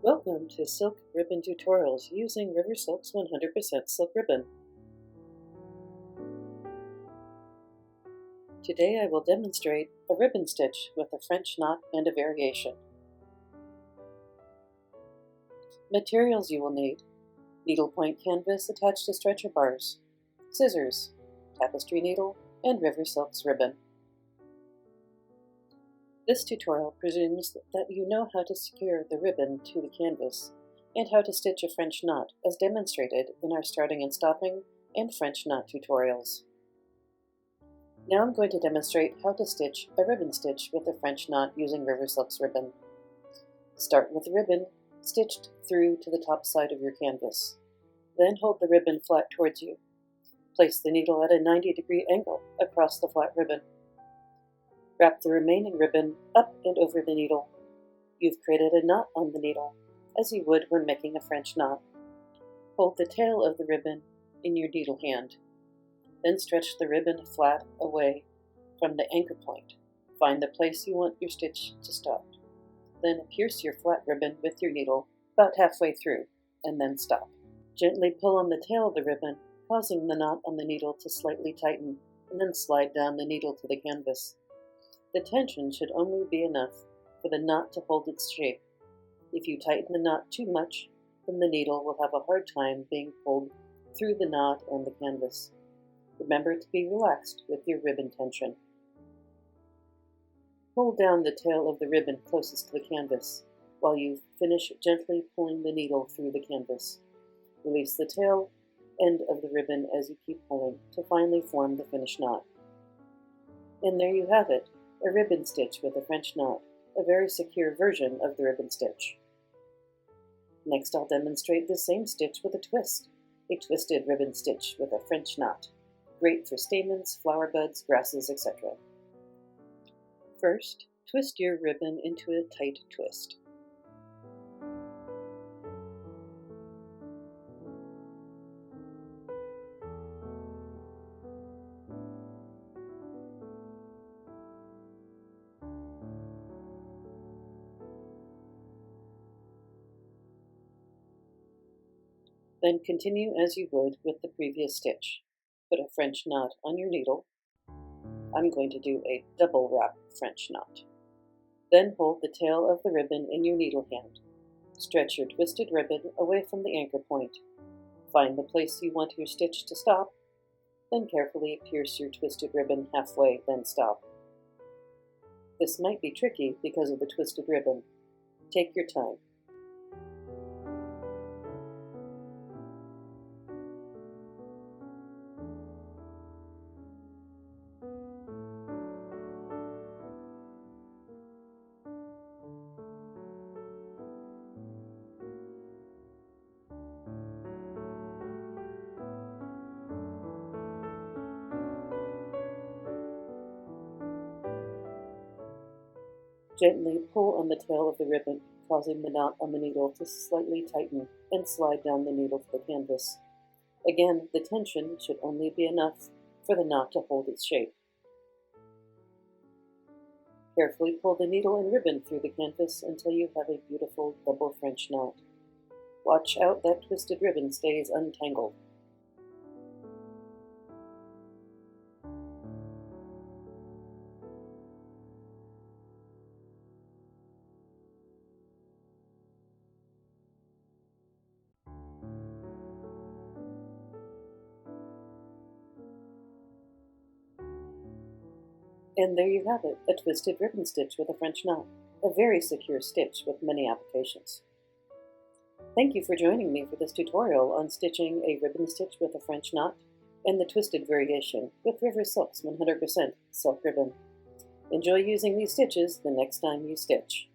Welcome to Silk Ribbon Tutorials using River Silks 100% silk ribbon. Today I will demonstrate a ribbon stitch with a French knot and a variation. Materials you will need: needlepoint canvas attached to stretcher bars, scissors, tapestry needle, and River Silks ribbon. This tutorial presumes that you know how to secure the ribbon to the canvas and how to stitch a French knot as demonstrated in our starting and stopping and French knot tutorials. Now I'm going to demonstrate how to stitch a ribbon stitch with a French knot using River Silks ribbon. Start with the ribbon stitched through to the top side of your canvas. Then hold the ribbon flat towards you. Place the needle at a 90-degree angle across the flat ribbon. Wrap the remaining ribbon up and over the needle. You've created a knot on the needle, as you would when making a French knot. Hold the tail of the ribbon in your needle hand. Then stretch the ribbon flat away from the anchor point. Find the place you want your stitch to stop. Then pierce your flat ribbon with your needle about halfway through, and then stop. Gently pull on the tail of the ribbon, causing the knot on the needle to slightly tighten, and then slide down the needle to the canvas. The tension should only be enough for the knot to hold its shape. If you tighten the knot too much, then the needle will have a hard time being pulled through the knot and the canvas. Remember to be relaxed with your ribbon tension. Pull down the tail of the ribbon closest to the canvas while you finish gently pulling the needle through the canvas. Release the tail end of the ribbon as you keep pulling to finally form the finished knot. And there you have it. A ribbon stitch with a French knot, a very secure version of the ribbon stitch. Next I'll demonstrate the same stitch with a twist, a twisted ribbon stitch with a French knot, great for stamens, flower buds, grasses, etc. First, twist your ribbon into a tight twist. Then continue as you would with the previous stitch. Put a French knot on your needle. I'm going to do a double wrap French knot. Then hold the tail of the ribbon in your needle hand. Stretch your twisted ribbon away from the anchor point. Find the place you want your stitch to stop. Then carefully pierce your twisted ribbon halfway, then stop. This might be tricky because of the twisted ribbon. Take your time. Gently pull on the tail of the ribbon, causing the knot on the needle to slightly tighten and slide down the needle to the canvas. Again, the tension should only be enough for the knot to hold its shape. Carefully pull the needle and ribbon through the canvas until you have a beautiful double French knot. Watch out that twisted ribbon stays untangled. And there you have it, a twisted ribbon stitch with a French knot, a very secure stitch with many applications. Thank you for joining me for this tutorial on stitching a ribbon stitch with a French knot and the twisted variation with River Silks 100% silk ribbon. Enjoy using these stitches the next time you stitch.